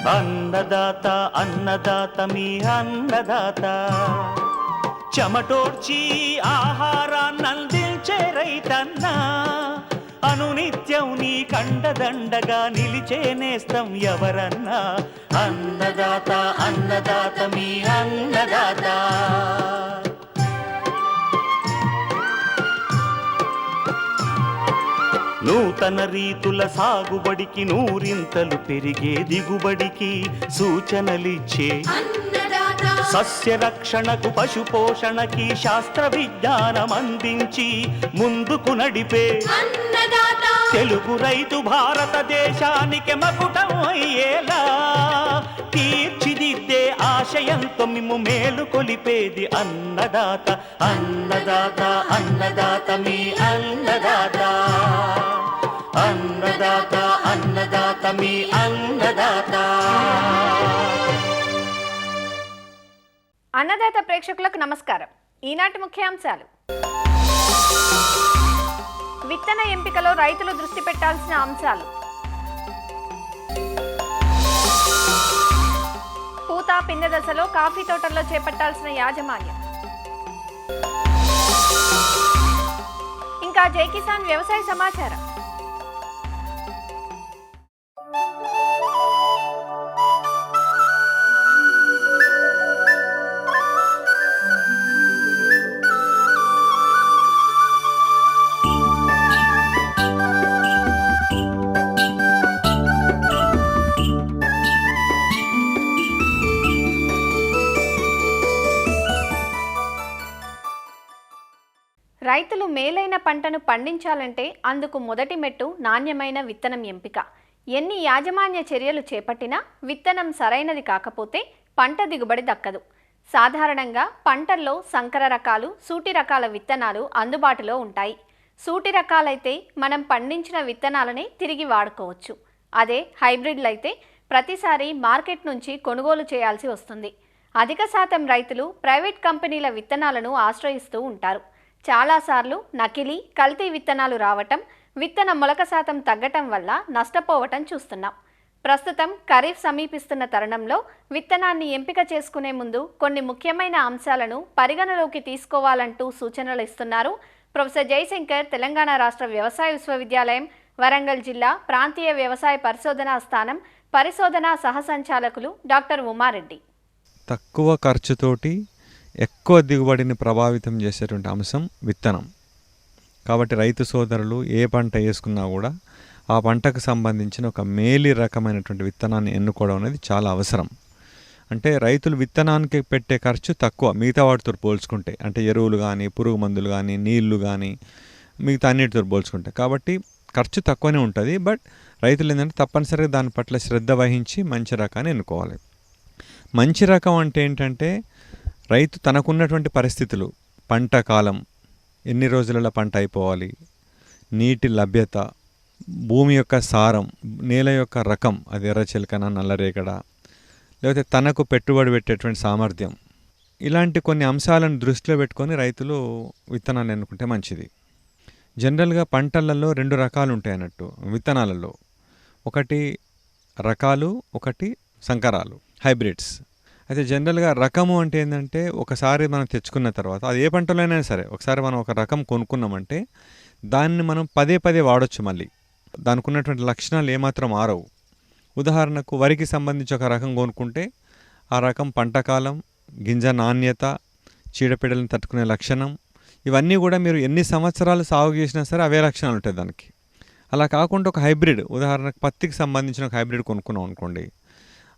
అన్నదాత అన్నదాత మీ అన్నదాత, చెమటోడ్చి ఆహారాన్నందించే రైతన్నా, అనునిత్యం నీ కండదండగా నిలిచే నేస్తం ఎవరన్నా. అన్నదాత అన్నదాత మీ అన్నదాత. నూతన రీతుల సాగుబడికి, నూరింతలు పెరిగే దిగుబడికి సూచనలిచ్చే సస్య రక్షణకు, పశు పోషణకి శాస్త్ర విజ్ఞానం అందించి ముందుకు నడిపే తెలుగు రైతు భారతదేశానికి మకుటం అయ్యేలా తీర్చిదిద్దే ఆశయంతో మిమ్ము మేలు కొలిపేది అన్నదాత. అన్నదాత అన్నదాత మీ అన్నదాత. అన్నదాత అన్నదాత మీ అన్నదాత. అన్నదాత ప్రేక్షకులకు నమస్కారం. ఈనాటి ముఖ్యాంశాలు: విత్తన ఎంపికలో రైతులు దృష్టి పెట్టాల్సిన అంశాలు, పూత పిందె దశలో కాఫీ తోటల్లో చేపట్టాల్సిన యాజమాన్యం, ఇంకా జై కిసాన్ వ్యవసాయ సమాచారం. రైతులు మేలైన పంటను పండించాలంటే అందుకు మొదటి మెట్టు నాణ్యమైన విత్తనం ఎంపిక. ఎన్ని యాజమాన్య చర్యలు చేపట్టినా విత్తనం సరైనది కాకపోతే పంట దిగుబడి దక్కదు. సాధారణంగా పంటల్లో సంకర రకాలు, సూటి రకాల విత్తనాలు అందుబాటులో ఉంటాయి. సూటి రకాలైతే మనం పండించిన విత్తనాలనే తిరిగి వాడుకోవచ్చు. అదే హైబ్రిడ్లైతే ప్రతిసారి మార్కెట్ నుంచి కొనుగోలు చేయాల్సి వస్తుంది. అధిక శాతం రైతులు ప్రైవేట్ కంపెనీల విత్తనాలను ఆశ్రయిస్తూ ఉంటారు. చాలాసార్లు నకిలీ, కల్తీ విత్తనాలు రావటం, విత్తన మొలక శాతం తగ్గటం వల్ల నష్టపోవటం చూస్తున్నాం. ప్రస్తుతం ఖరీఫ్ సమీపిస్తున్న తరుణంలో విత్తనాన్ని ఎంపిక చేసుకునే ముందు కొన్ని ముఖ్యమైన అంశాలను పరిగణలోకి తీసుకోవాలంటూ సూచనలు ఇస్తున్నారు ప్రొఫెసర్ జయశంకర్, తెలంగాణ రాష్ట్ర వ్యవసాయ విశ్వవిద్యాలయం, వరంగల్ జిల్లా ప్రాంతీయ వ్యవసాయ పరిశోధనా స్థానం పరిశోధనా సహసంచాలకులు డాక్టర్ ఉమారెడ్డి. తక్కువ ఖర్చుతోటి ఎక్కువ దిగుబడిని ప్రభావితం చేసేటువంటి అంశం విత్తనం. కాబట్టి రైతు సోదరులు ఏ పంట వేసుకున్నా కూడా ఆ పంటకు సంబంధించిన ఒక మేలి రకమైనటువంటి విత్తనాన్ని ఎన్నుకోవడం అనేది చాలా అవసరం. అంటే రైతులు విత్తనానికి పెట్టే ఖర్చు తక్కువ మిగతా వాటితో పోల్చుకుంటే, అంటే ఎరువులు కానీ, పురుగు మందులు కానీ, నీళ్లు కానీ, మిగతా అన్నిటితో పోల్చుకుంటే. కాబట్టి ఖర్చు తక్కువనే ఉంటుంది. బట్ రైతులు ఏంటంటే తప్పనిసరిగా దాని పట్ల శ్రద్ధ వహించి మంచి రకాన్ని ఎన్నుకోవాలి. మంచి రకం అంటే ఏంటంటే రైతు తనకున్నటువంటి పరిస్థితులు, పంట కాలం, ఎన్ని రోజులలో పంట అయిపోవాలి, నీటి లభ్యత, భూమి యొక్క సారం, నేల యొక్క రకం, అది ఎర్రచిలకన, నల్లరేగడ, లేకపోతే తనకు పెట్టుబడి పెట్టేటువంటి సామర్థ్యం, ఇలాంటి కొన్ని అంశాలను దృష్టిలో పెట్టుకొని రైతులు విత్తనాలు ఎన్నుకుంటే మంచిది. జనరల్గా పంటలలో రెండు రకాలు ఉంటాయి అన్నట్టు విత్తనాలలో. ఒకటి రకాలు, ఒకటి సంకరాలు, హైబ్రిడ్స్. అయితే జనరల్గా రకము అంటే ఏంటంటే ఒకసారి మనం తెచ్చుకున్న తర్వాత, అది ఏ పంటలో అయినా సరే, ఒకసారి మనం ఒక రకం కొనుక్కున్నామంటే దాన్ని మనం పదే పదే వాడచ్చు. మళ్ళీ దానికి ఉన్నటువంటి లక్షణాలు ఏమాత్రం మారవు. ఉదాహరణకు వరికి సంబంధించి ఒక రకం కొనుక్కుంటే ఆ రకం పంటకాలం, గింజ నాణ్యత, చీడపీడలను తట్టుకునే లక్షణం, ఇవన్నీ కూడా మీరు ఎన్ని సంవత్సరాలు సాగు చేసినా సరే అవే లక్షణాలు ఉంటాయి దానికి. అలా కాకుండా ఒక హైబ్రిడ్, ఉదాహరణకు పత్తికి సంబంధించిన ఒక హైబ్రిడ్ కొనుక్కున్నాం అనుకోండి,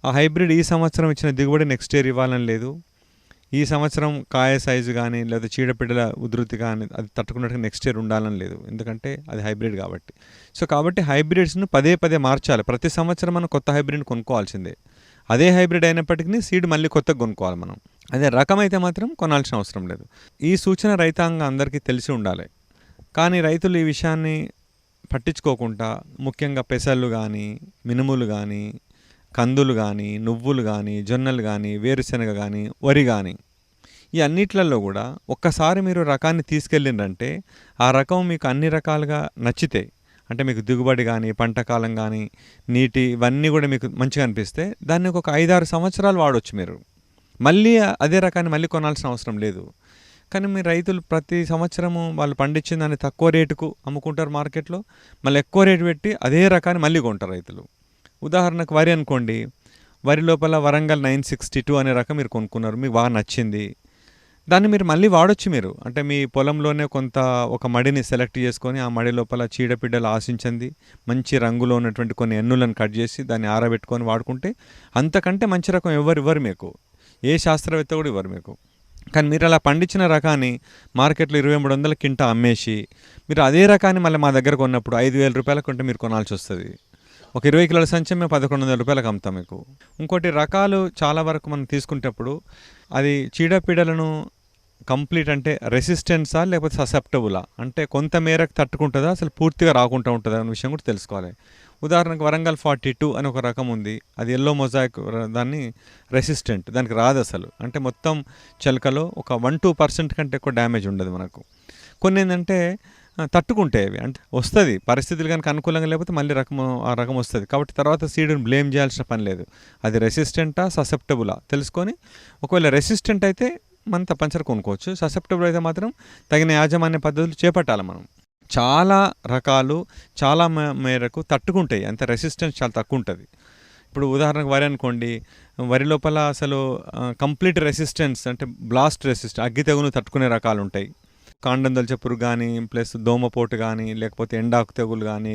ఆ హైబ్రిడ్ ఈ సంవత్సరం ఇచ్చిన దిగుబడి నెక్స్ట్ ఇయర్ ఇవ్వాలని లేదు. ఈ సంవత్సరం కాయ సైజు కానీ లేదా చీడపీడల ఉధృతి కానీ అది తట్టుకున్నట్టుగా నెక్స్ట్ ఇయర్ ఉండాలని లేదు. ఎందుకంటే అది హైబ్రిడ్ కాబట్టి. కాబట్టి హైబ్రిడ్స్ను పదే పదే మార్చాలి. ప్రతి సంవత్సరం మనం కొత్త హైబ్రిడ్ కొనుక్కోవాల్సిందే. అదే హైబ్రిడ్ అయినప్పటికీ సీడ్ మళ్ళీ కొత్తగా కొనుక్కోవాలి మనం. అదే రకం అయితే మాత్రం కొనాల్సిన అవసరం లేదు. ఈ సూచన రైతాంగం అందరికీ తెలిసి ఉండాలి. కానీ రైతులు ఈ విషయాన్ని పట్టించుకోకుండా ముఖ్యంగా పెసళ్ళు కానీ, మినుములు కానీ, కందులు కానీ, నువ్వులు కానీ, జొన్నలు కానీ, వేరుశెనగ కానీ, వరి కానీ, ఈ అన్నిట్లలో కూడా ఒక్కసారి మీరు రకాన్ని తీసుకెళ్ళిందంటే ఆ రకం మీకు అన్ని రకాలుగా నచ్చితే అంటే మీకు దిగుబడి కానీ, పంట కాలం కానీ, నీటి ఇవన్నీ కూడా మీకు మంచిగా అనిపిస్తే దాన్ని ఒక 5-6 సంవత్సరాలు వాడొచ్చు మీరు. మళ్ళీ అదే రకాన్ని మళ్ళీ కొనాల్సిన అవసరం లేదు. కానీ మీ రైతులు ప్రతి సంవత్సరము వాళ్ళు పండించిన దాన్ని తక్కువ రేటుకు అమ్ముకుంటారు మార్కెట్లో, మళ్ళీ ఎక్కువ రేటు పెట్టి అదే రకాన్ని మళ్ళీ కొంటారు రైతులు. ఉదాహరణకు వరి అనుకోండి, వరి లోపల వరంగల్ 962 అనే రకం మీరు కొనుక్కున్నారు, మీకు బాగా నచ్చింది, దాన్ని మీరు మళ్ళీ వాడొచ్చు మీరు. అంటే మీ పొలంలోనే కొంత ఒక మడిని సెలెక్ట్ చేసుకొని ఆ మడి లోపల చీడపీడలు ఆశించింది మంచి రంగులో ఉన్నటువంటి కొన్ని ఎన్నులను కట్ చేసి దాన్ని ఆరబెట్టుకొని వాడుకుంటే అంతకంటే మంచి రకం ఇవ్వరు మీకు, ఏ శాస్త్రవేత్త కూడా ఇవ్వరు మీకు. కానీ మీరు అలా పండించిన రకాన్ని మార్కెట్లో 2300 కింటా అమ్మేసి మీరు అదే రకాన్ని మళ్ళీ మా దగ్గర కొన్నప్పుడు 5000 రూపాయలకు ఉంటే మీరు కొనాల్సి వస్తుంది. ఒక 20 కిలోల సంచి మేము 1100 రూపాయలకు అమ్ముతాం మీకు. ఇంకోటి రకాలు చాలా వరకు మనం తీసుకునేటప్పుడు అది చీడపీడలను కంప్లీట్ అంటే రెసిస్టెన్సా లేకపోతే ససెప్టబులా, అంటే కొంత మేరకు తట్టుకుంటుందా అసలు పూర్తిగా రాకుండా ఉంటుందా అనే విషయం కూడా తెలుసుకోవాలి. ఉదాహరణకు వరంగల్ 42 అని ఒక రకం ఉంది, అది ఎల్లో మొజాయిక్, దాన్ని రెసిస్టెంట్, దానికి రాదు అసలు. అంటే మొత్తం చెలకలో ఒక 1-2% కంటే ఎక్కువ డ్యామేజ్ ఉండదు మనకు. కొన్ని ఏంటంటే తట్టుకుంటాయి, అంటే వస్తుంది పరిస్థితులు కనుక అనుకూలంగా లేకపోతే మళ్ళీ ఆ రకం వస్తుంది. కాబట్టి తర్వాత సీడ్ని బ్లేమ్ చేయాల్సిన పని లేదు, అది రెసిస్టెంటా ససెప్టబులా తెలుసుకొని, ఒకవేళ రెసిస్టెంట్ అయితే మనం తప్పనిసరి కొనుక్కోవచ్చు, ససెప్టబుల్ అయితే మాత్రం తగిన యాజమాన్య పద్ధతులు చేపట్టాలి మనం. చాలా రకాలు చాలా మేరకు తట్టుకుంటాయి, అంత రెసిస్టెన్స్ చాలా తక్కువ ఉంటుంది. ఇప్పుడు ఉదాహరణకు వరి అనుకోండి, వరి లోపల అసలు కంప్లీట్ రెసిస్టెన్స్ అంటే బ్లాస్ట్ రెసిస్టెన్స్, అగ్గి తెగులు తట్టుకునే రకాలు ఉంటాయి. కాండం దొల్చే పురుగు కానీ, ప్లస్ దోమపోటు కానీ, లేకపోతే ఎండాకు తెగులు కానీ,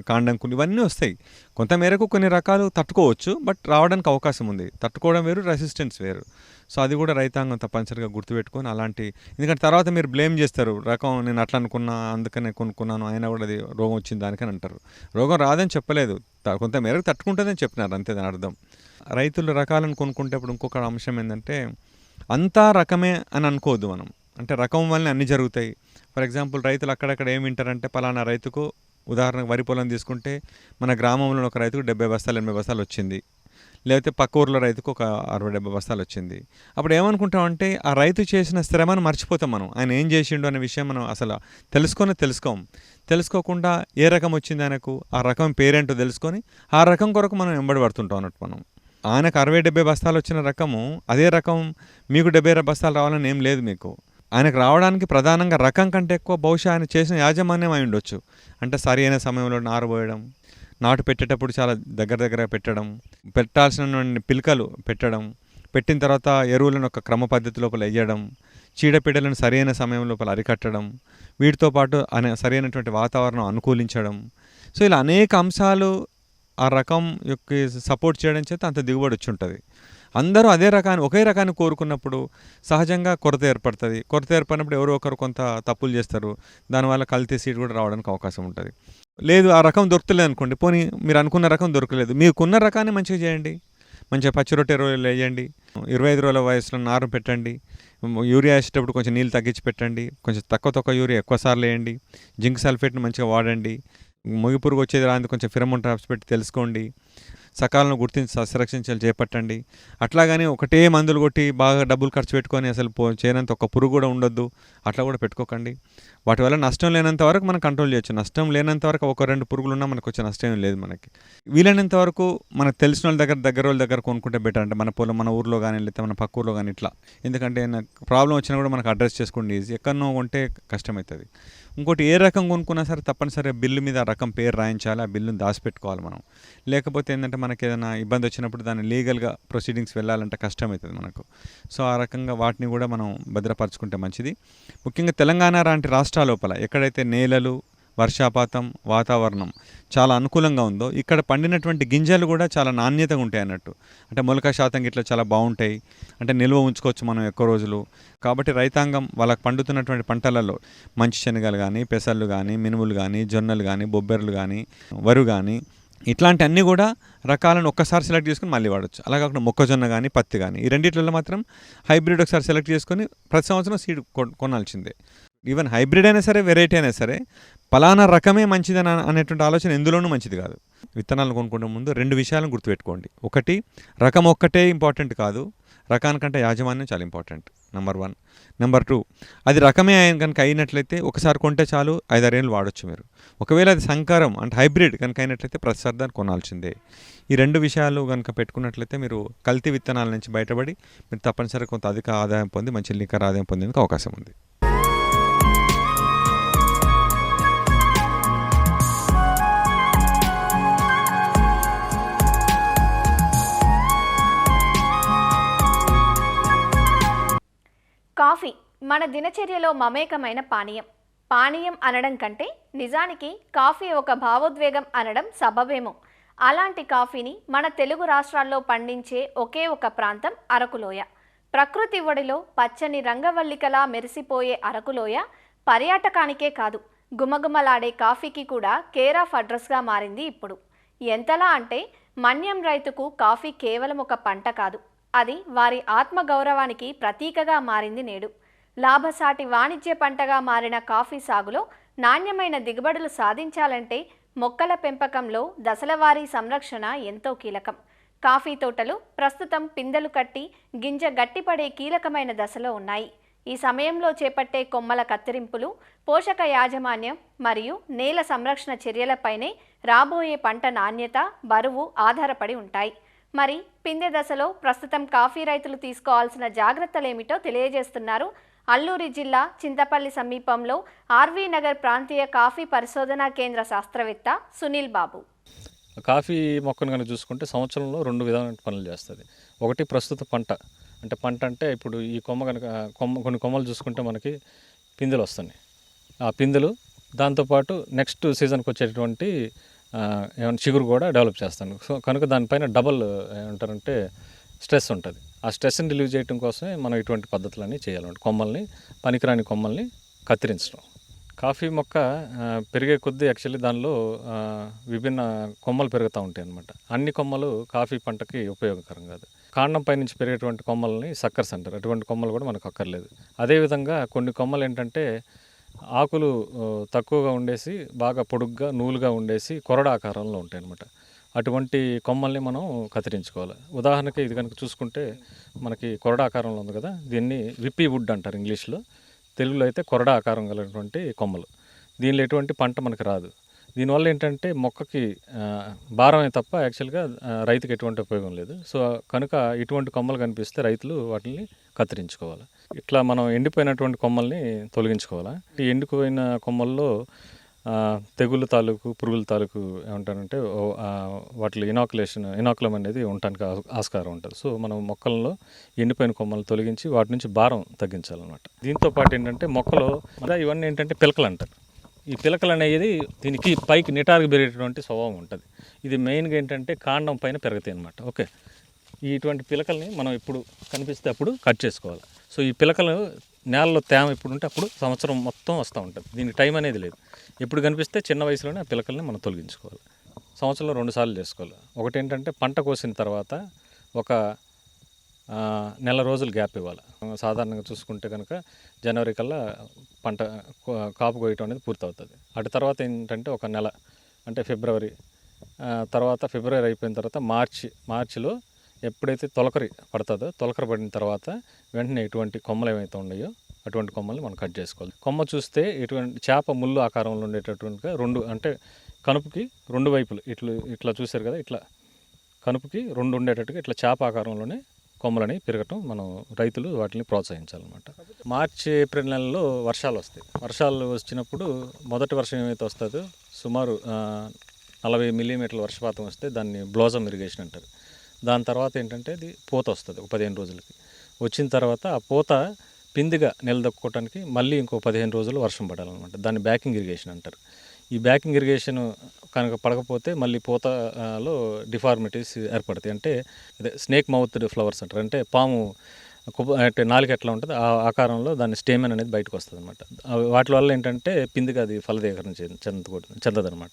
కాండం కుళ్ళు ఇవన్నీ వస్తాయి. కొంతమేరకు కొన్ని రకాలు తట్టుకోవచ్చు, బట్ రావడానికి అవకాశం ఉంది. తట్టుకోవడం వేరు, రెసిస్టెన్స్ వేరు. సో అది కూడా రైతాంగం తప్పనిసరిగా గుర్తుపెట్టుకొని అలాంటి, ఎందుకంటే తర్వాత మీరు బ్లేమ్ చేస్తారు, రకం నేను అట్లా అనుకున్నా అందుకనే కొనుక్కున్నాను అయినా కూడా అది రోగం వచ్చింది దానికని అంటారు. రోగం రాదని చెప్పలేదు, కొంతమేరకు తట్టుకుంటుందని చెప్పినారు, అంతే దాని అర్థం. రైతులు రకాలను కొనుక్కుంటేప్పుడు ఇంకొక అంశం ఏంటంటే అంతా రకమే అని అనుకోవద్దు మనం. అంటే రకం వల్లనే అన్నీ జరుగుతాయి. ఫర్ ఎగ్జాంపుల్ రైతులు అక్కడక్కడ ఏమి వింటారంటే పలానా రైతుకు, ఉదాహరణకు వరి పొలం తీసుకుంటే మన గ్రామంలో ఒక రైతుకు 70 బస్తాలు 80 బస్తాలు వచ్చింది, లేకపోతే పక్క ఊర్లో రైతుకు ఒక 60-70 బస్తాలు వచ్చింది. అప్పుడు ఏమనుకుంటామంటే ఆ రైతు చేసిన శ్రమను మర్చిపోతాం మనం, ఆయన ఏం చేసిండు అనే విషయం మనం అసలు తెలుసుకోకుండా ఏ రకం వచ్చింది ఆయనకు, ఆ రకం పేరేంటో తెలుసుకొని ఆ రకం కొరకు మనం వెంబడి పడుతుంటాం అన్నట్టు. మనం ఆయనకు 60-70 బస్తాలు వచ్చిన రకము, అదే రకం మీకు 70 బస్తాలు రావాలని ఏం లేదు మీకు. ఆయనకు రావడానికి ప్రధానంగా రకం కంటే ఎక్కువ బహుశా ఆయన చేసిన యాజమాన్యం అయి ఉండొచ్చు. అంటే సరి అయిన సమయంలో నారు పోయడం, నాటు పెట్టేటప్పుడు చాలా దగ్గర పెట్టడం, పెట్టాల్సిన పిలకలు పెట్టడం, పెట్టిన తర్వాత ఎరువులను ఒక క్రమ పద్ధతి లోపల వేయడం, చీడపీడలను సరైన సమయం లోపల అరికట్టడం, వీటితో పాటు సరైనటువంటి వాతావరణం అనుకూలించడం. సో ఇలా అనేక అంశాలు ఆ రకం యొక్క సపోర్ట్ చేయడం చేత అంత దిగుబడి వచ్చి ఉంటుంది. అందరూ ఒకే రకాన్ని కోరుకున్నప్పుడు సహజంగా కొరత ఏర్పడుతుంది. కొరత ఏర్పడినప్పుడు ఎవరో ఒకరు కొంత తప్పులు చేస్తారు, దానివల్ల కల్తీ సీడ్ కూడా రావడానికి అవకాశం ఉంటుంది. లేదు ఆ రకం దొరకలేదు అనుకోండి, పోనీ మీరు అనుకున్న రకం దొరకలేదు, మీకున్న రకాన్ని మంచిగా చేయండి, మంచిగా పచ్చి రొట్టె ఎరువులు వేయండి, 25 రోజుల వయసులో నారు పెట్టండి, యూరియా వేసేటప్పుడు కొంచెం నీళ్ళు తగ్గించి పెట్టండి, కొంచెం తక్కువ యూరియా ఎక్కువ సార్లు వేయండి, జింక్ సల్ఫేట్ని మంచిగా వాడండి, మొగి పురుగు వచ్చేది రాంది కొంచెం ఫిరమోన్ ట్రాప్స్ పెట్టి తెలుసుకోండి, సకాలంలో గుర్తించి సస్యరక్షణ చేపట్టండి. అట్లాగని ఒకటే మందులు కొట్టి బాగా డబ్బులు ఖర్చు పెట్టుకొని అసలు చేయనంత ఒక పురుగు కూడా ఉండొద్దు, అట్లా కూడా పెట్టుకోకండి. వాటి వల్ల నష్టం లేనంత వరకు మనం కంట్రోల్ చేయొచ్చు. నష్టం లేనంత వరకు 1-2 పురుగులు ఉన్నా మనకు వచ్చే నష్టం లేదు మనకి. వీలైనంత వరకు మనకు తెలిసిన వాళ్ళ దగ్గర కొనుక్కుంటే బెటర్. అంటే మన పొలం మన ఊర్లో కానీ లేకపోతే మన పక్క ఊర్లో కానీ ఇట్లా, ఎందుకంటే ప్రాబ్లం వచ్చినా కూడా మనకు అడ్రస్ చేసుకోండి ఈజీ. ఎక్కడనో కొంటే కష్టమవుతుంది. ఇంకోటి ఏ రకం కొనుక్కున్నా సరే తప్పనిసరిగా బిల్లు మీద ఆ రకం పేరు రాయించాలి, ఆ బిల్లుని దాచిపెట్టుకోవాలి మనం. లేకపోతే ఏంటంటే మనకి ఏదైనా ఇబ్బంది వచ్చినప్పుడు దాన్ని లీగల్గా ప్రొసీడింగ్స్ వెళ్ళాలంటే కష్టమవుతుంది మనకు. సో ఆ రకంగా వాటిని కూడా మనం భద్రపరచుకుంటే మంచిది. ముఖ్యంగా తెలంగాణ లాంటి రాష్ట్రాల లోపల ఎక్కడైతే నేలలు, వర్షాపాతం, వాతావరణం చాలా అనుకూలంగా ఉందో ఇక్కడ పండినటువంటి గింజలు కూడా చాలా నాణ్యతగా ఉంటాయి అన్నట్టు. అంటే మొలక శాతం ఇట్లా చాలా బాగుంటాయి, అంటే నిల్వ ఉంచుకోవచ్చు మనం ఎక్కువ రోజులు. కాబట్టి రైతాంగం వాళ్ళకి పండుతున్నటువంటి పంటలలో మంచి శనగలు కానీ, పెసళ్ళు కానీ, మినుములు కానీ, జొన్నలు కానీ, బొబ్బెర్లు కానీ, వరు కానీ ఇట్లాంటి అన్నీ కూడా రకాలను ఒక్కసారి సెలెక్ట్ చేసుకుని మళ్ళీ వాడచ్చు. అలా కాకుండా మొక్కజొన్న కానీ, పత్తి కానీ, ఈ రెండిట్లలో మాత్రం హైబ్రిడ్ ఒకసారి సెలెక్ట్ చేసుకొని ప్రతి సంవత్సరం సీడ్ కొనాల్సిందే. ఈవెన్ హైబ్రిడ్ అయినా సరే, వెరైటీ అయినా సరే, పలానా రకమే మంచిదని అనేటువంటి ఆలోచన ఎందులోనూ మంచిది కాదు. విత్తనాలు కొనుక్కునే ముందు 2 విషయాలను గుర్తుపెట్టుకోండి. ఒకటి, రకం ఒక్కటే ఇంపార్టెంట్ కాదు, రకానికంటే యాజమాన్యం చాలా ఇంపార్టెంట్, నెంబర్ 1. నెంబర్ 2, అది రకమే కనుక అయినట్లయితే ఒకసారి కొంటే చాలు 5-6 ఏళ్ళు వాడొచ్చు మీరు. ఒకవేళ అది సంకరం అంటే హైబ్రిడ్ కనుక అయినట్లయితే ప్రతిసారి దాన్ని కొనాల్సిందే. ఈ 2 విషయాలు కనుక పెట్టుకున్నట్లయితే మీరు కల్తీ విత్తనాల నుంచి బయటపడి మీరు తప్పనిసరిగా కొంత అధిక ఆదాయం పొంది మంచి నికర ఆదాయం పొందేందుకు అవకాశం ఉంది. కాఫీ మన దినచర్యలో మమేకమైన పానీయం అనడం కంటే నిజానికి కాఫీ ఒక భావోద్వేగం అనడం సబబేమో. అలాంటి కాఫీని మన తెలుగు రాష్ట్రాల్లో పండించే ఒకే ఒక ప్రాంతం అరకులోయ. ప్రకృతి ఒడిలో పచ్చని రంగవల్లికలా మెరిసిపోయే అరకులోయ పర్యాటకానికే కాదు, గుమగుమలాడే కాఫీకి కూడా కేర్ ఆఫ్ అడ్రస్గా మారింది ఇప్పుడు. ఎంతలా అంటే మన్యం రైతుకు కాఫీ కేవలం ఒక పంట కాదు, అది వారి ఆత్మగౌరవానికి ప్రతీకగా మారింది నేడు. లాభసాటి వాణిజ్య పంటగా మారిన కాఫీ సాగులో నాణ్యమైన దిగుబడులు సాధించాలంటే మొక్కల పెంపకంలో దశలవారీ సంరక్షణ ఎంతో కీలకం. కాఫీ తోటలు ప్రస్తుతం పిందెలు కట్టి గింజ గట్టిపడే కీలకమైన దశలో ఉన్నాయి. ఈ సమయంలో చేపట్టే కొమ్మల కత్తిరింపులు, పోషక యాజమాన్యం మరియు నేల సంరక్షణ చర్యలపైనే రాబోయే పంట నాణ్యత, బరువు ఆధారపడి ఉంటాయి. మరి పిందె దశలో ప్రస్తుతం కాఫీ రైతులు తీసుకోవాల్సిన జాగ్రత్తలేమిటో తెలియజేస్తున్నారు అల్లూరి జిల్లా చింతపల్లి సమీపంలో ఆర్వీ నగర్ ప్రాంతీయ కాఫీ పరిశోధనా కేంద్ర శాస్త్రవేత్త సునీల్ బాబు. కాఫీ మొక్కను కనుక చూసుకుంటే సంవత్సరంలో 2 విధాలైన పనులు చేస్తుంది. ఒకటి ప్రస్తుత పంట అంటే ఇప్పుడు ఈ కొమ్మ కనుక కొన్ని కొమ్మలు చూసుకుంటే మనకి పిందెలు వస్తున్నాయి. ఆ పిందెలు దాంతోపాటు నెక్స్ట్ సీజన్కి వచ్చేటువంటి చిగురు కూడా డెవలప్ చేస్తాను. సో కనుక దానిపైన డబల్ ఏమంటారంటే స్ట్రెస్ ఉంటుంది. ఆ స్ట్రెస్ని రిలీవ్ చేయడం కోసమే మనం ఇటువంటి పద్ధతులన్నీ చేయాలంటే కొమ్మల్ని, పనికిరాని కొమ్మల్ని కత్తిరించడం. కాఫీ మొక్క పెరిగే కొద్దీ యాక్చువల్లీ దానిలో విభిన్న కొమ్మలు పెరుగుతూ ఉంటాయి అన్నమాట. అన్ని కొమ్మలు కాఫీ పంటకి ఉపయోగకరం కాదు. కాండం పై నుంచి పెరిగేటువంటి కొమ్మల్ని సక్కర్స్ అంటారు. అటువంటి కొమ్మలు కూడా మనకు అక్కర్లేదు. అదేవిధంగా కొన్ని కొమ్మలు ఏంటంటే ఆకులు తక్కువగా ఉండేసి బాగా పొడుగ్గా నూలుగా ఉండేసి కొరడ ఆకారంలో ఉంటాయి అన్నమాట. అటువంటి కొమ్మల్ని మనం కత్తిరించుకోవాలి. ఉదాహరణకి ఇది కనుక చూసుకుంటే మనకి కొరడ ఆకారంలో ఉంది కదా, దీన్ని విప్పీ వుడ్ అంటారు ఇంగ్లీష్లో, తెలుగులో అయితే కొరడ ఆకారం కలిగినటువంటి కొమ్మలు. దీనిలో ఎటువంటి పంట మనకు రాదు. దీనివల్ల ఏంటంటే మొక్కకి భారమే తప్ప యాక్చువల్గా రైతుకి ఎటువంటి ఉపయోగం లేదు. సో కనుక ఇటువంటి కొమ్మలు కనిపిస్తే రైతులు వాటిని కత్తిరించుకోవాలి. ఇట్లా మనం ఎండిపోయినటువంటి కొమ్మల్ని తొలగించుకోవాలి. ఈ ఎండిపోయిన కొమ్మల్లో తెగుళ్ళ తాలూకు, పురుగుల తాలూకు ఏమంటారంటే వాటిలో ఇనాకులం అనేది ఉండటానికి ఆస్కారం ఉంటుంది. సో మనం మొక్కల్లో ఎండిపోయిన కొమ్మలు తొలగించి వాటి నుంచి భారం తగ్గించాలన్నమాట. దీంతో పాటు ఏంటంటే మొక్కలో ఇవన్నీ ఏంటంటే పిలకలు అంటారు. ఈ పిలకలు అనేది దీనికి పైకి నిటారుగా పెరిగేటువంటి స్వభావం ఉంటుంది. ఇది మెయిన్గా ఏంటంటే కాండం పైన పెరుగుతాయి అన్నమాట. ఓకే, ఇటువంటి పిలకల్ని మనం ఎప్పుడు కనిపిస్తే అప్పుడు కట్ చేసుకోవాలి. సో ఈ పిలకలు నేలలో తేమ ఎప్పుడు ఉంటే అప్పుడు సంవత్సరం మొత్తం వస్తూ ఉంటుంది. దీనికి టైం అనేది లేదు. ఎప్పుడు కనిపిస్తే చిన్న వయసులోనే ఆ పిలకల్ని మనం తొలగించుకోవాలి. సంవత్సరంలో 2 సార్లు చేసుకోవాలి. ఒకటి ఏంటంటే పంట కోసిన తర్వాత ఒక నెల రోజులు గ్యాప్ ఇవ్వాలి. సాధారణంగా చూసుకుంటే కనుక జనవరి కల్లా పంట కాపు కోయటం అనేది పూర్తవుతుంది. అటు తర్వాత ఏంటంటే ఒక నెల అంటే ఫిబ్రవరి తర్వాత, ఫిబ్రవరి అయిపోయిన తర్వాత మార్చిలో ఎప్పుడైతే తొలకరి పడుతుందో, తొలకరి పడిన తర్వాత వెంటనే ఇటువంటి కొమ్మలు ఏవైతే ఉన్నాయో అటువంటి కొమ్మల్ని మనం కట్ చేసుకోవాలి. కొమ్మ చూస్తే ఇటువంటి చేప ముళ్ళు ఆకారంలో ఉండేటటువంటిగా అంటే కనుపుకి 2 వైపులు ఇట్లా చూశారు కదా, ఇట్లా కనుపుకి 2 ఉండేటట్టుగా ఇట్లా చేప ఆకారంలోనే కొమ్మలని పెరగటం మనం రైతులు వాటిని ప్రోత్సహించాలన్నమాట. మార్చి, ఏప్రిల్ నెలలో వర్షాలు వస్తాయి. వర్షాలు వచ్చినప్పుడు మొదటి వర్షం ఏమైతే వస్తుందో సుమారు 40 మిల్లీమీటర్ల వర్షపాతం వస్తే దాన్ని బ్లోజమ్ ఇరిగేషన్ అంటారు. దాని తర్వాత ఏంటంటే అది పూత వస్తుంది 15 రోజులకి. వచ్చిన తర్వాత ఆ పూత పిందిగా నిలదొక్కుకోవడానికి మళ్ళీ ఇంకో 15 రోజులు వర్షం పడాలన్నమాట. దాన్ని బ్యాకింగ్ ఇరిగేషన్ అంటారు. ఈ బ్యాకింగ్ ఇరిగేషన్ కనుక పడకపోతే మళ్ళీ పూతలో డిఫార్మిటీస్ ఏర్పడతాయి. అంటే అదే స్నేక్ మౌత్డ్ ఫ్లవర్స్ అంటారు. అంటే పాము అంటే నాలుక ఎట్లా ఉంటుంది ఆ ఆకారంలో దాని స్టేమెన్ అనేది బయటకు వస్తుంది అనమాట. వాటి వల్ల ఏంటంటే పిందిగా అది ఫలదీకరణ చెందదనమాట.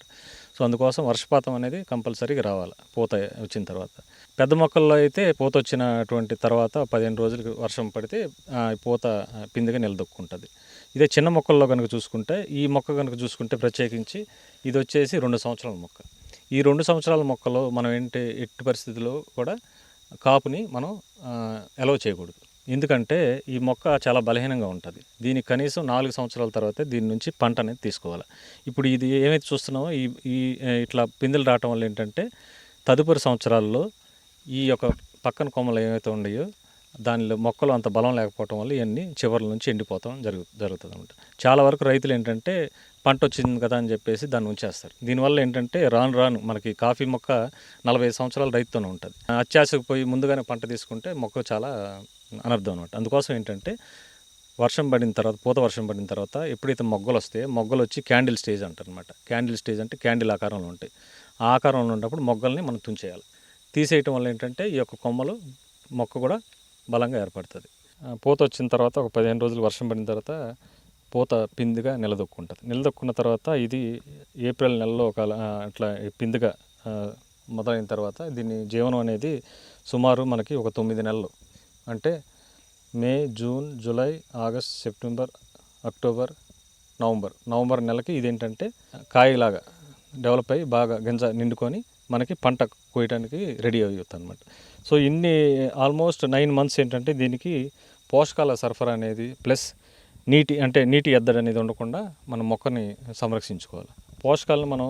సో అందుకోసం వర్షపాతం అనేది కంపల్సరీగా రావాలి పూత వచ్చిన తర్వాత. పెద్ద మొక్కల్లో అయితే పూత వచ్చినటువంటి తర్వాత 15 రోజులకి వర్షం పడితే పూత పిందిగా నిలదొక్కుంటుంది. ఇదే చిన్న మొక్కల్లో కనుక చూసుకుంటే, ఈ మొక్క కనుక చూసుకుంటే ప్రత్యేకించి ఇది వచ్చేసి 2 సంవత్సరాల మొక్క. ఈ 2 సంవత్సరాల మొక్కలో మనం ఎట్టి పరిస్థితుల్లో కూడా కాపుని మనం అలౌ చేయకూడదు. ఎందుకంటే ఈ మొక్క చాలా బలహీనంగా ఉంటుంది. దీనికి కనీసం 4 సంవత్సరాల తర్వాతే దీని నుంచి పంట అనేది తీసుకోవాలి. ఇప్పుడు ఇది ఏమైతే చూస్తున్నామో ఈ ఈ ఇట్లా పిందెలు రావటం వల్ల ఏంటంటే తదుపరి సంవత్సరాల్లో ఈ యొక్క పక్కన కొమ్మలు ఏవైతే ఉన్నాయో దానిలో మొక్కలు అంత బలం లేకపోవటం వల్ల ఇవన్నీ చివర్ల నుంచి ఎండిపోవటం జరుగుతుంది అనమాట. చాలా వరకు రైతులు ఏంటంటే పంట వచ్చింది కదా అని చెప్పేసి దాన్ని ఉంచేస్తారు. దీనివల్ల ఏంటంటే రాను రాను మనకి కాఫీ మొక్క 45 సంవత్సరాల రైతుతోనే ఉంటుంది. అత్యాశకు పోయి ముందుగానే పంట తీసుకుంటే మొక్క చాలా అనర్థం అనమాట. అందుకోసం ఏంటంటే వర్షం పడిన తర్వాత పూత వర్షం పడిన తర్వాత ఎప్పుడైతే మొగ్గలు వస్తాయో మొగ్గలు వచ్చి క్యాండిల్ స్టేజ్ అంటారు అనమాట. క్యాండిల్ స్టేజ్ అంటే క్యాండిల్ ఆకారంలో ఉంటాయి. ఆ ఆకారంలో ఉన్నప్పుడు మొగ్గల్ని మనం తుంచేయాలి. తీసేయటం వల్ల ఏంటంటే ఈ యొక్క కొమ్మలు మొక్క కూడా బలంగా ఏర్పడుతుంది. పూత వచ్చిన తర్వాత ఒక 15 రోజులు వర్షం పడిన తర్వాత పూత పిందిగా నిలదొక్కుంటుంది. నిలదొక్కున్న తర్వాత ఇది ఏప్రిల్ నెలలో అట్లా పిందిగా మొదలైన తర్వాత దీని జీవనం అనేది సుమారు మనకి ఒక 9 నెలలు అంటే May, June, July, August, September, October, November నెలకి ఇదేంటంటే కాయలాగా డెవలప్ అయ్యి బాగా గింజ నిండుకొని మనకి పంట కోయడానికి రెడీ అవుతుంది అనమాట. సో ఇన్ని ఆల్మోస్ట్ 9 మంత్స్ ఏంటంటే దీనికి పోషకాల సరఫరా అనేది ప్లస్ నీటి ఎద్దడి అనేది ఉండకుండా మనం మొక్కని సంరక్షించుకోవాలి. పోషకాలను మనం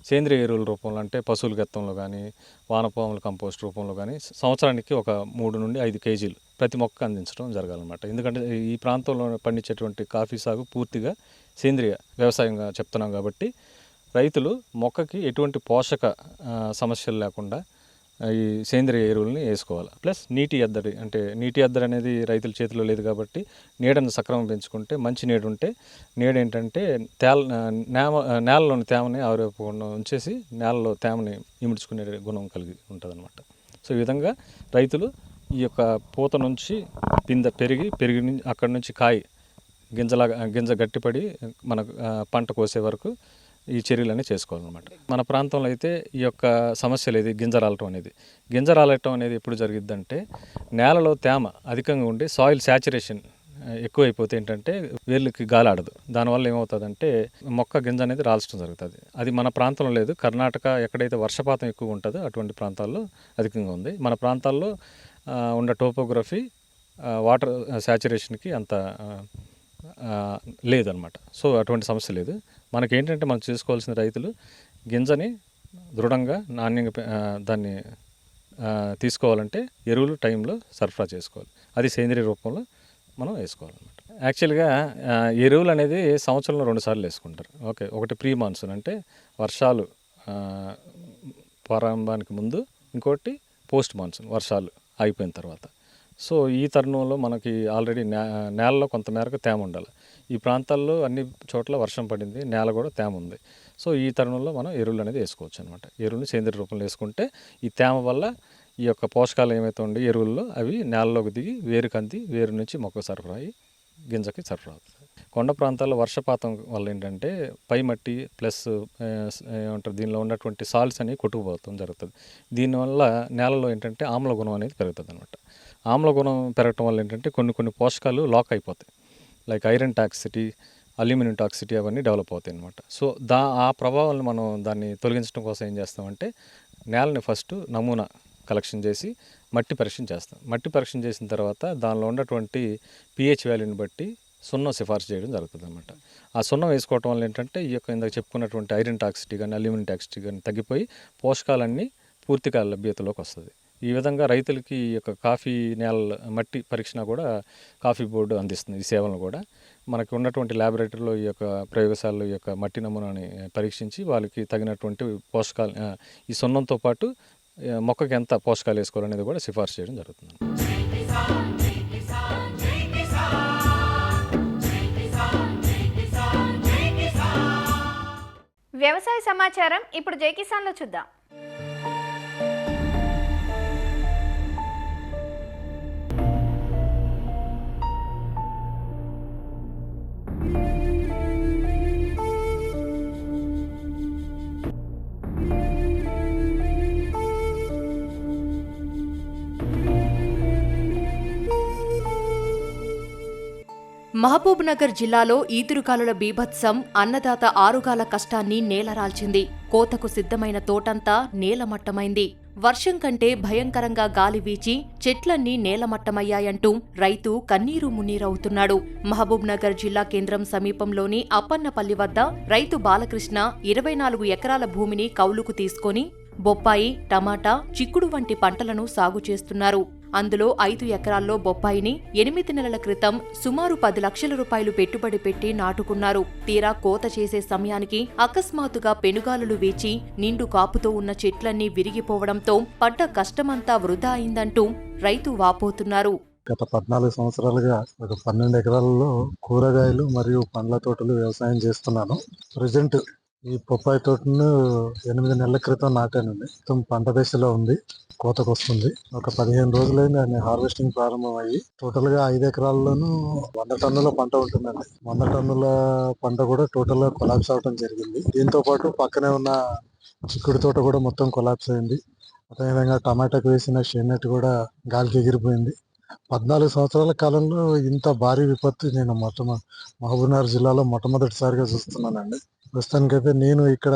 సేంద్రియ ఎరువుల రూపంలో అంటే పశువుల గెత్తంలో కానీ వానపాముల కంపోస్ట్ రూపంలో కానీ సంవత్సరానికి ఒక 3 నుండి 5 కేజీలు ప్రతి మొక్క అందించడం జరగాలన్నమాట. ఎందుకంటే ఈ ప్రాంతంలో పండించేటువంటి కాఫీ సాగు పూర్తిగా సేంద్రియ వ్యవసాయంగా చెప్తున్నాం కాబట్టి రైతులు మొక్కకి ఎటువంటి పోషక సమస్యలు లేకుండా ఈ సేంద్రియ ఎరువులని వేసుకోవాలి. ప్లస్ నీటి ఎద్దడి అనేది రైతుల చేతిలో లేదు కాబట్టి నీడను సక్రమం పెంచుకుంటే మంచి నీడు ఉంటే నీడేంటంటే నేలలోని తేమని ఆవిరైపోకుండా ఉంచేసి నేలలో తేమని ఇముడ్చుకునే గుణం కలిగి ఉంటుంది అనమాట. సో ఈ విధంగా రైతులు ఈ యొక్క పూత నుంచి పిందె పెరిగి అక్కడి నుంచి కాయ గింజ గట్టిపడి మన పంట కోసే వరకు ఈ చర్యలన్నీ చేసుకోవాలన్నమాట. మన ప్రాంతంలో అయితే ఈ యొక్క సమస్య లేదు. గింజ రాలటం అనేది ఎప్పుడు జరిగిద్దంటే నేలలో తేమ అధికంగా ఉండి సాయిల్ శాచురేషన్ ఎక్కువైపోతే ఏంటంటే వేర్లకి గాలి ఆడదు. దానివల్ల ఏమవుతుందంటే మొక్క గింజ అనేది రాల్చడం జరుగుతుంది. అది మన ప్రాంతంలో లేదు. కర్ణాటక ఎక్కడైతే వర్షపాతం ఎక్కువ ఉంటుందో అటువంటి ప్రాంతాల్లో అధికంగా ఉంది. మన ప్రాంతాల్లో ఉన్న టోపోగ్రఫీ వాటర్ శాచురేషన్కి అంత లేదనమాట. సో అటువంటి సమస్య లేదు. మనకేంటంటే మనం చేసుకోవాల్సిన రైతులు గింజని దృఢంగా నాణ్యంగా దాన్ని తీసుకోవాలంటే ఎరువులు టైంలో సరఫరా చేసుకోవాలి. అది సేంద్రియ రూపంలో మనం వేసుకోవాలన్నమాట. యాక్చువల్గా ఎరువులు అనేది సంవత్సరంలో 2 సార్లు వేసుకుంటారు. ఓకే, ఒకటి ప్రీ మాన్సూన్ అంటే వర్షాలు ప్రారంభానికి ముందు, ఇంకోటి పోస్ట్ మాన్సూన్ వర్షాలు అయిపోయిన తర్వాత. సో ఈ తరుణంలో మనకి ఆల్రెడీ నేలలో కొంత మేరకు తేమ ఉండాలి. ఈ ప్రాంతాల్లో అన్ని చోట్ల వర్షం పడింది, నేల కూడా తేమ ఉంది. సో ఈ తరుణంలో మనం ఎరువులు అనేది వేసుకోవచ్చు అనమాట. ఎరువులు సేంద్రియ రూపంలో వేసుకుంటే ఈ తేమ వల్ల ఈ యొక్క పోషకాలు ఏమైతే ఉండే ఎరువుల్లో అవి నేలలోకి దిగి వేరు నుంచి మొక్క సరఫరా అయ్యి గింజకి సరఫరా అవుతుంది. కొండ ప్రాంతాల్లో వర్షపాతం వల్ల ఏంటంటే పై మట్టి ప్లస్ ఏమంటారు దీనిలో ఉన్నటువంటి సాల్ట్స్ అనేవి కొట్టుకుపోవడం జరుగుతుంది. దీనివల్ల నేలలో ఏంటంటే ఆమ్ల గుణం అనేది పెరుగుతుంది అనమాట. ఆమ్ల గుణం పెరగటం వల్ల ఏంటంటే కొన్ని పోషకాలు లాక్ అయిపోతాయి. Like iron toxicity, aluminium toxicity అవన్నీ డెవలప్ అవుతాయి అనమాట. సో ఆ ప్రభావాలను మనం దాన్ని తొలగించడం కోసం ఏం చేస్తామంటే నేలని ఫస్ట్ నమూనా కలెక్షన్ చేసి మట్టి పరీక్ష చేస్తాం. మట్టి పరీక్ష చేసిన తర్వాత దానిలో ఉన్నటువంటి pH వాల్యూని బట్టి సున్నం సిఫార్సు చేయడం జరుగుతుంది అనమాట. ఆ సున్నం వేసుకోవటం వల్ల ఏంటంటే ఈ యొక్క ఇందాక చెప్పుకున్నటువంటి ఐరన్ టాక్సిటీ కానీ అల్యూమినియం టాక్సిటీ కానీ తగ్గిపోయి పోషకాలన్నీ పూర్తిగా లభ్యతలోకి వస్తుంది. ఈ విధంగా రైతులకి ఈ యొక్క కాఫీ నేల మట్టి పరీక్ష కూడా కాఫీ బోర్డు అందిస్తుంది. ఈ సేవలను కూడా మనకి ఉన్నటువంటి ల్యాబొరేటరీలో ఈ యొక్క ప్రయోగశాలలో ఈ యొక్క మట్టి నమూనాని పరీక్షించి వాళ్ళకి తగినటువంటి పోషకాలు ఈ సున్నంతో పాటు మొక్కకి ఎంత పోషకాలు వేసుకోవాలనేది కూడా సిఫార్సు చేయడం జరుగుతుంది. వ్యవసాయ సమాచారం ఇప్పుడు జై కిసాన్లో చూద్దాం. మహబూబ్నగర్ జిల్లాలో ఈదురుగాలుల బీభత్సం అన్నదాత ఆరుగాల కష్టాన్ని నేలరాల్చింది. కోతకు సిద్ధమైన తోటంతా నేలమట్టమైంది. వర్షం కంటే భయంకరంగా గాలి వీచి చెట్లన్నీ నేలమట్టమయ్యాయంటూ రైతు కన్నీరు మున్నీరవుతున్నాడు. మహబూబ్ నగర్ జిల్లా కేంద్రం సమీపంలోని అప్పన్నపల్లి వద్ద రైతు బాలకృష్ణ 24 ఎకరాల భూమిని కౌలుకు తీసుకొని బొప్పాయి, టమాటా, చిక్కుడు వంటి పంటలను సాగు చేస్తున్నారు. అందులో 5 ఎకరాల్లో బొప్పాయిని 8 నెలల క్రితం సుమారు 10 లక్షల రూపాయలు పెట్టుబడి పెట్టి నాటుకున్నారు. తీరా కోత చేసే సమయానికి అకస్మాత్తుగా పెనుగాలులు వీచి నిండు కాపుతో ఉన్న చెట్లన్నీ విరిగిపోవడంతో పడ్డ కష్టమంతా వృధా అయిందంటూ రైతు వాపోతున్నారు. గత 14 సంవత్సరాలుగా ఒక 12 ఎకరాలలో కూరగాయలు మరియు పండ్ల తోటలు వ్యవసాయం చేస్తున్నాను. ప్రజెంట్ ఈ బొప్పాయి తోటను 8 నెలల క్రితం నాటానండి. మొత్తం పంట దశలో ఉంది, కోతకు వస్తుంది. ఒక 15 రోజులైంది దాన్ని హార్వెస్టింగ్ ప్రారంభమయ్యి. టోటల్ గా 5 ఎకరాల్లోనూ 100 టన్నుల పంట ఉంటుందండి. 100 టన్నుల పంట కూడా టోటల్ గా కొలాప్స్ అవడం జరిగింది. దీంతో పాటు పక్కనే ఉన్న చిక్కుడు తోట కూడా మొత్తం కొలాప్స్ అయింది. అదేవిధంగా టమాటాకు వేసిన షేనెట్ కూడా గాలికి ఎగిరిపోయింది. 14 సంవత్సరాల కాలంలో ఇంత భారీ విపత్తు నేను మహబూబ్నగర్ జిల్లాలో మొట్టమొదటిసారిగా చూస్తున్నానండి. ప్రస్తుతానికైతే నేను ఇక్కడ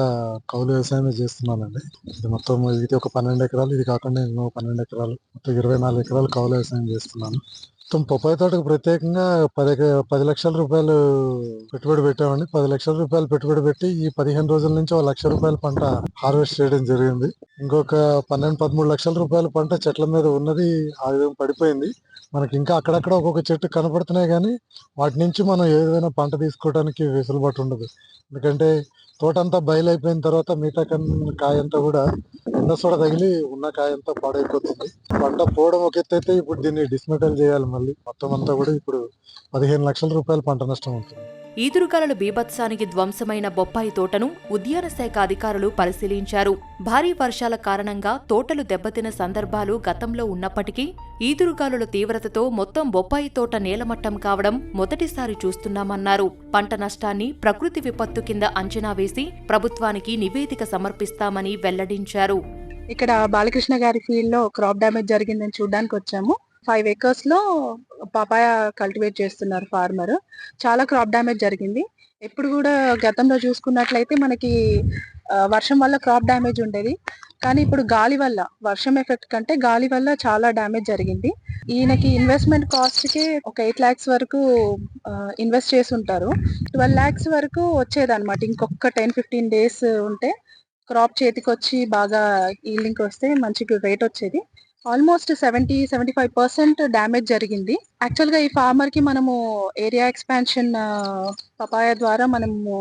కౌలు వ్యవసాయమే చేస్తున్నానండి. ఇది మొత్తం ఇది ఒక 12 ఎకరాలు, ఇది కాకుండా నేను 12 ఎకరాలు, మొత్తం 24 ఎకరాలు కౌలు వ్యవసాయం చేస్తున్నాను. మొత్తం బొప్పాయి తోటకు ప్రత్యేకంగా 10 లక్షల రూపాయలు పెట్టుబడి పెట్టామండి. 10 లక్షల రూపాయలు పెట్టుబడి పెట్టి ఈ 15 రోజుల నుంచి 1 లక్ష రూపాయల పంట హార్వెస్ట్ చేయడం జరిగింది. ఇంకొక 12-13 లక్షల రూపాయల పంట చెట్ల మీద ఉన్నది ఆ విధంగా పడిపోయింది. మనకి ఇంకా అక్కడక్కడ ఒక్కొక్క చెట్టు కనపడుతున్నాయి, కానీ వాటి నుంచి మనం ఏదైనా పంట తీసుకోవడానికి వెసులుబాటు ఉండదు. ఎందుకంటే తోట అంతా బయలైపోయిన తర్వాత మిగతా కాయ అంతా కూడా ఎండ సోడ తగిలి ఉన్న కాయ అంతా పాడైపోతుంది. పంట పోవడం ఒక ఎత్తు అయితే ఇప్పుడు దీన్ని డిస్మెటల్ చేయాలి. మళ్ళీ మొత్తం అంతా కూడా ఇప్పుడు 15 లక్షల రూపాయల పంట నష్టం ఉంటుంది. ఈదురుగాలుల బీభత్సానికి ధ్వంసమైన బొప్పాయి తోటను ఉద్యాన శాఖ అధికారులు పరిశీలించారు. భారీ వర్షాల కారణంగా తోటలు దెబ్బతిన సందర్భాలు గతంలో ఉన్నప్పటికీ ఈదురుగాలుల తీవ్రతతో మొత్తం బొప్పాయి తోట నేలమట్టం కావడం మొదటిసారి చూస్తున్నామన్నారు. పంట నష్టాన్ని ప్రకృతి విపత్తు కింద అంచనా వేసి ప్రభుత్వానికి నివేదిక సమర్పిస్తామని వెల్లడించారు. ఇక్కడ బాలకృష్ణ గారి ఫీల్డ్ లో క్రాప్ డ్యామేజ్ జరిగిందని చూడడానికి వచ్చాము. 5 acres లో పపాయ కల్టివేట్ చేస్తున్నారు ఫార్మర్. చాలా క్రాప్ డ్యామేజ్ జరిగింది. ఎప్పుడు కూడా గతంలో చూసుకున్నట్లయితే మనకి వర్షం వల్ల క్రాప్ డ్యామేజ్ ఉండేది, కానీ ఇప్పుడు గాలి వల్ల, వర్షం ఎఫెక్ట్ కంటే గాలి వల్ల చాలా డ్యామేజ్ జరిగింది. ఈయనకి ఇన్వెస్ట్మెంట్ కాస్ట్ కి ఒక 8 lakhs వరకు ఇన్వెస్ట్ చేసి ఉంటారు. 12 lakhs వరకు వచ్చేది అనమాట. ఇంకొక 10-15 days ఉంటే క్రాప్ చేతికి వచ్చి బాగా ఈల్డింగ్ వస్తే మంచి రేట్ వచ్చేది. ఆల్మోస్ట్ 70-75% డ్యామేజ్ జరిగింది. యాక్చువల్ గా ఈ ఫార్మర్ కి మనము ఏరియా ఎక్స్పాన్షన్ పపాయ ద్వారా మనము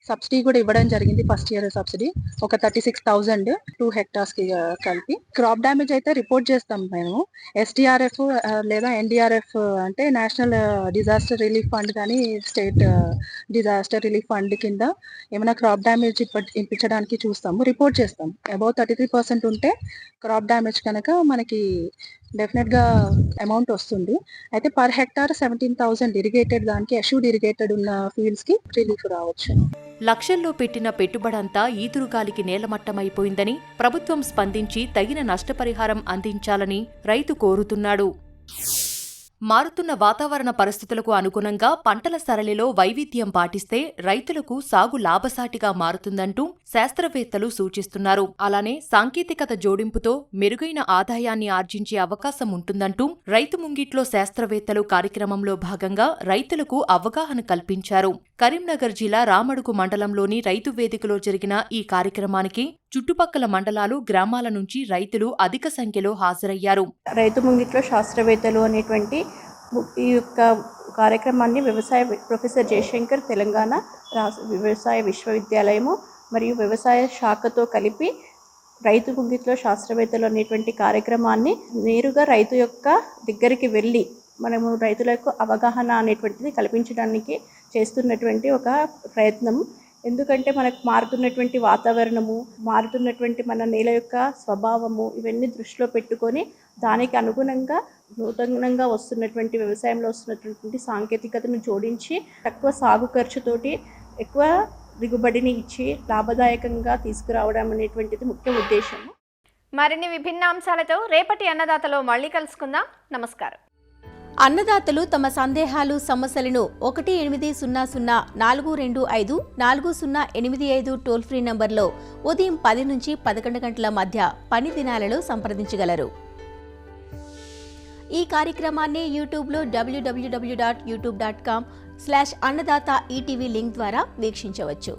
సబ్సిడీ కూడా ఇవ్వడం జరిగింది. ఫస్ట్ ఇయర్ సబ్సిడీ ఒక 36,000 2 hectares కి కలిపి. క్రాప్ డ్యామేజ్ అయితే రిపోర్ట్ చేస్తాం మేము. SDRF లేదా NDRF అంటే నేషనల్ డిజాస్టర్ రిలీఫ్ ఫండ్ కానీ స్టేట్ డిజాస్టర్ రిలీఫ్ ఫండ్ కింద ఏమైనా క్రాప్ డ్యామేజ్ ఇప్పించడానికి చూస్తాము, రిపోర్ట్ చేస్తాం. అబౌవ్ 33% ఉంటే క్రాప్ డ్యామేజ్ కనుక మనకి డెఫినెట్ గా అమౌంట్ వస్తుంది. అయితే పర్ హెక్టార్ 17,000 ఇరిగేటెడ్ దానికి అష్యూడ్ ఇరిగేటెడ్ ఉన్న ఫీల్డ్స్ కి రిలీఫ్ రావచ్చు. లక్షల్లో పెట్టిన పెట్టుబడంతా ఈదురుగాలికి నేలమట్టమైపోయిందని ప్రభుత్వం స్పందించి తగిన నష్టపరిహారం అందించాలని రైతు కోరుతున్నాడు. మారుతున్న వాతావరణ పరిస్థితులకు అనుగుణంగా పంటల సరళిలో వైవిధ్యం పాటిస్తే రైతులకు సాగు లాభసాటిగా మారుతుందంటూ శాస్త్రవేత్తలు సూచిస్తున్నారు. అలానే సాంకేతికత జోడింపుతో మెరుగైన ఆదాయాన్ని ఆర్జించే అవకాశం ఉంటుందంటూ రైతు ముంగిట్లో శాస్త్రవేత్తలు కార్యక్రమంలో భాగంగా రైతులకు అవగాహన కల్పించారు. కరీంనగర్ జిల్లా రామడుగు మండలంలోని రైతు వేదికలో జరిగిన ఈ కార్యక్రమానికి చుట్టుపక్కల మండలాలు, గ్రామాల నుంచి రైతులు అధిక సంఖ్యలో హాజరయ్యారు. రైతు ముంగిట్లో శాస్త్రవేత్తలు అనేటువంటి ఈ యొక్క కార్యక్రమాన్ని వ్యవసాయ ప్రొఫెసర్ జయశంకర్ తెలంగాణ వ్యవసాయ విశ్వవిద్యాలయము మరియు వ్యవసాయ శాఖతో కలిపి రైతు ముంగిట్లో శాస్త్రవేత్తలు అనేటువంటి కార్యక్రమాన్ని నేరుగా రైతు యొక్క దగ్గరికి వెళ్ళి మనము రైతులకు అవగాహన అనేటువంటిది కల్పించడానికి చేస్తున్నటువంటి ఒక ప్రయత్నం. ఎందుకంటే మనకు మారుతున్నటువంటి వాతావరణము, మారుతున్నటువంటి మన నేల యొక్క స్వభావము, ఇవన్నీ దృష్టిలో పెట్టుకొని దానికి అనుగుణంగా నూతనంగా వస్తున్నటువంటి వ్యవసాయంలో వస్తున్నటువంటి సాంకేతికతను జోడించి తక్కువ సాగు ఖర్చుతోటి ఎక్కువ దిగుబడిని ఇచ్చి లాభదాయకంగా తీసుకురావడం అనేటువంటిది ముఖ్య ఉద్దేశము. మరిన్ని విభిన్న అంశాలతో రేపటి అన్నదాతలో మళ్ళీ కలుసుకుందాం. నమస్కారం. అన్నదాతలు తమ సందేహాలు సమస్యలను 18004254085 టోల్ ఫ్రీ నంబర్లో ఉదయం 10 నుంచి 11 గంటల మధ్య పని దినాలలో సంప్రదించగలరు. ఈ కార్యక్రమాన్ని యూట్యూబ్లో www.youtube.com/annadata ETV లింక్ ద్వారా వీక్షించవచ్చు.